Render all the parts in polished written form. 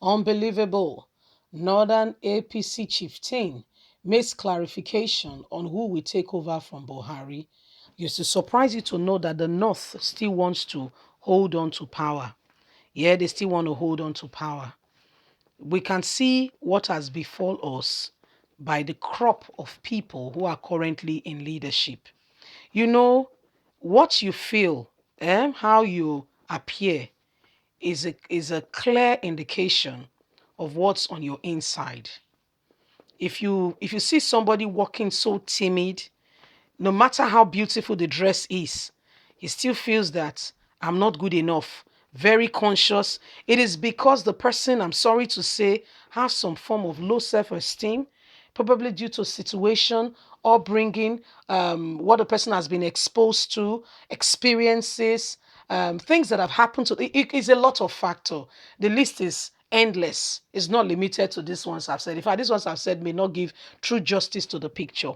Unbelievable. Northern APC chieftain makes clarification on who will take over from Buhari. Used to surprise you to know that the North still wants to hold on to power. Yeah, they still want to hold on to power. We can see what has befall us by the crop of people who are currently in leadership. You know, what you feel, how you appear is a clear indication of what's on your inside. If you see somebody walking so timid, no matter how beautiful the dress is, he still feels that I'm not good enough. Very conscious. It is because the person, I'm sorry to say, has some form of low self-esteem, probably due to situation or bringing what the person has been exposed to, experiences, things that have happened to. It is a lot of factor. The list is endless. It's not limited to these ones I've said. In fact, these ones I've said may not give true justice to the picture.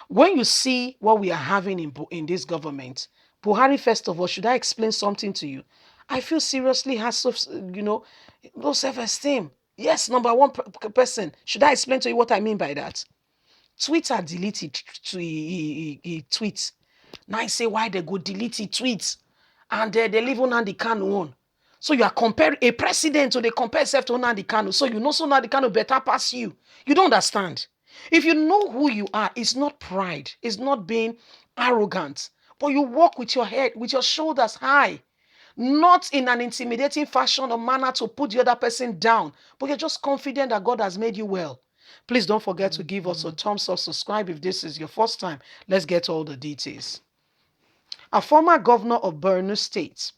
When you see what we are having in this government, Buhari, first of all, should I explain something to you? I feel seriously has low self-esteem. Yes, number one person. Should I explain to you what I mean by that? Twitter deleted he tweets. Now I say why they go delete he tweets, and they leave Nnamdi Kanu on. So you are comparing a president to they compare yourself to Nnamdi Kanu. So you know so Nnamdi Kanu better pass you. You don't understand. If you know who you are, it's not pride, it's not being arrogant, but you walk with your head, with your shoulders high, not in an intimidating fashion or manner to put the other person down, but you're just confident that God has made you well. Please don't forget to give us a thumbs up, subscribe if this is your first time. Let's get all the details. A former governor of Borno State,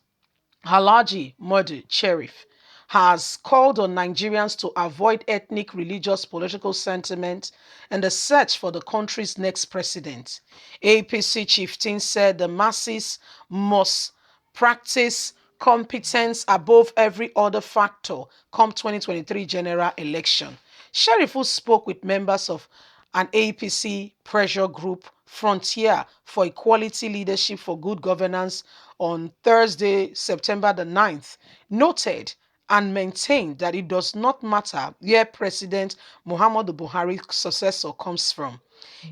Alhaji Modu Sheriff, has called on Nigerians to avoid ethnic, religious, political sentiment in the search for the country's next president. APC chieftain said the masses must practice competence above every other factor come 2023 general election. Sheriff, who spoke with members of an APC pressure group, Frontier for Equality Leadership for Good Governance, on Thursday, September the 9th, noted and maintained that it does not matter where President Muhammadu Buhari's successor comes from.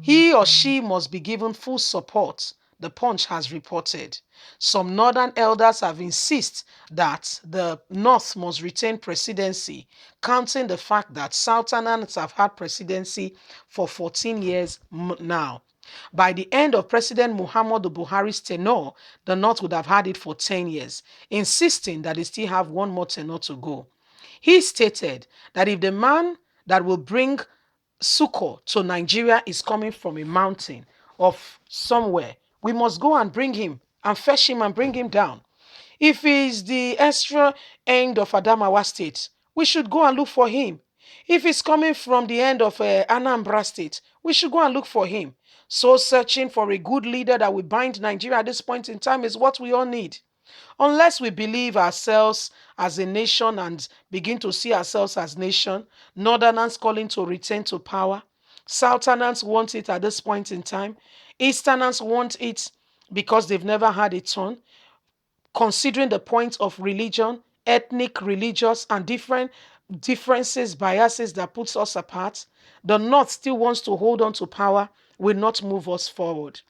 He or she must be given full support, the Punch has reported. Some northern elders have insisted that the North must retain presidency, counting the fact that Southerners have had presidency for 14 years now. By the end of President Muhammadu Buhari's tenure, the North would have had it for 10 years, insisting that they still have one more tenure to go. He stated that if the man that will bring succor to Nigeria is coming from a mountain of somewhere, we must go and bring him and fetch him and bring him down. If he's the extra end of Adamawa State, we should go and look for him. If he's coming from the end of Anambra State, we should go and look for him. So searching for a good leader that will bind Nigeria at this point in time is what we all need. Unless we believe ourselves as a nation and begin to see ourselves as nation, Northerners calling to return to power, Southerners want it at this point in time, Easterners want it because they've never had a turn, considering the point of religion, ethnic, religious, and different differences, biases that puts us apart, the North still wants to hold on to power, will not move us forward.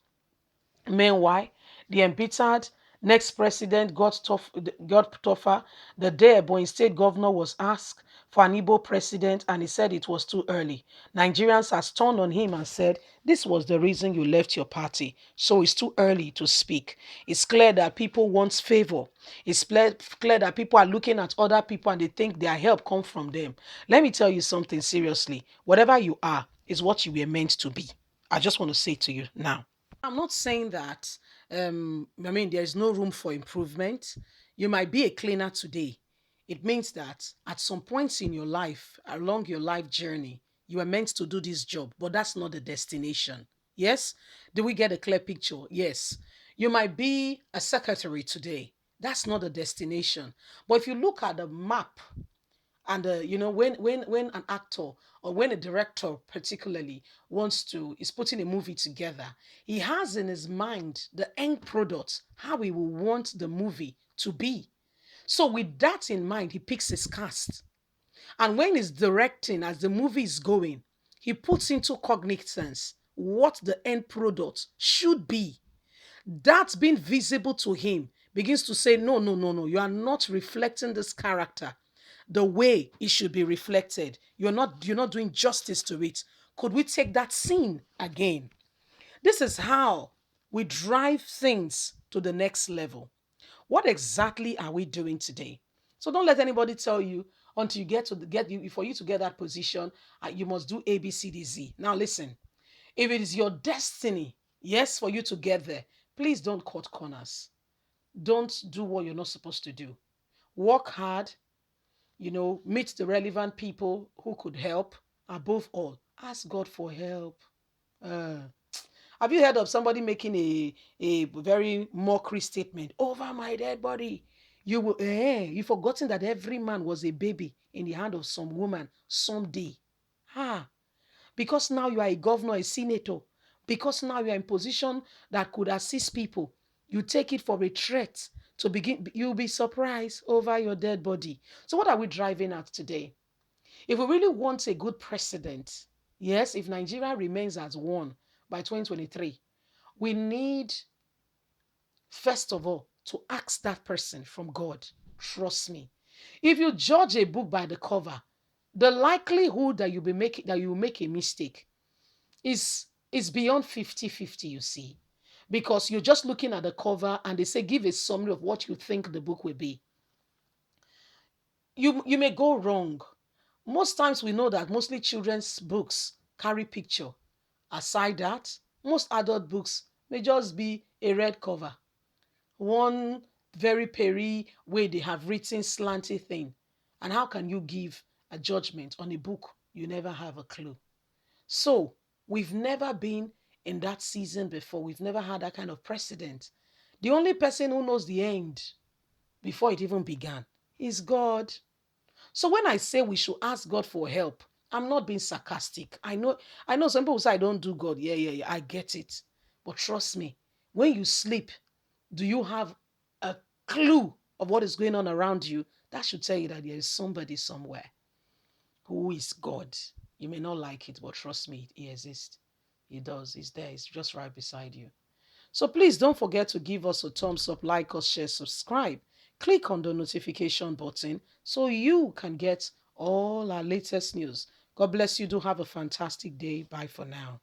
Meanwhile, the embittered next president got tougher the day Ebonyi State governor was asked for an Igbo president and he said it was too early. Nigerians has turned on him and said, this was the reason you left your party. So it's too early to speak. It's clear that people want favor. It's clear that people are looking at other people and they think their help comes from them. Let me tell you something seriously. Whatever you are is what you were meant to be. I just want to say to you now. I'm not saying that, there is no room for improvement. You might be a cleaner today. It means that at some points in your life, along your life journey, you are meant to do this job, but that's not the destination. Yes? Do we get a clear picture? Yes. You might be a secretary today. That's not the destination. But if you look at the map and when an actor or when a director particularly is putting a movie together, he has in his mind the end product, how he will want the movie to be. So with that in mind, he picks his cast. And when he's directing as the movie is going, he puts into cognizance what the end product should be. That's been visible to him begins to say, no, no, no, no, you are not reflecting this character the way it should be reflected. You're not doing justice to it. Could we take that scene again? This is how we drive things to the next level. What exactly are we doing today? So don't let anybody tell you until you get to get you for you to get that position, you must do A, B, C, D, Z. Now listen, if it is your destiny, yes, for you to get there, please don't cut corners. Don't do what you're not supposed to do. Work hard, meet the relevant people who could help. Above all, ask God for help. Uh, have you heard of somebody making a very mockery statement over my dead body? You've forgotten that every man was a baby in the hand of some woman someday. Ah, because now you are a governor, a senator, because now you are in position that could assist people, you take it for a threat to begin, you'll be surprised over your dead body. So what are we driving at today? If we really want a good president, yes, if Nigeria remains as one by 2023, we need, first of all, to ask that person from God. Trust me. If you judge a book by the cover, the likelihood that you will make a mistake is beyond 50-50. You see, because you're just looking at the cover and they say give a summary of what you think the book will be. You may go wrong. Most times we know that mostly children's books carry picture. Aside that, most adult books may just be a red cover, one very peri way they have written slanty thing. And how can you give a judgment on a book you never have a clue? So we've never been in that season before. We've never had that kind of precedent. The only person who knows the end before it even began is God. So when I say we should ask God for help, I'm not being sarcastic. I know some people say I don't do God. Yeah, yeah, yeah. I get it. But trust me, when you sleep, do you have a clue of what is going on around you? That should tell you that there is somebody somewhere who is God. You may not like it, but trust me, He exists. He does. He's there. He's just right beside you. So please don't forget to give us a thumbs up, like us, share, subscribe. Click on the notification button so you can get all our latest news. God bless you. Do have a fantastic day. Bye for now.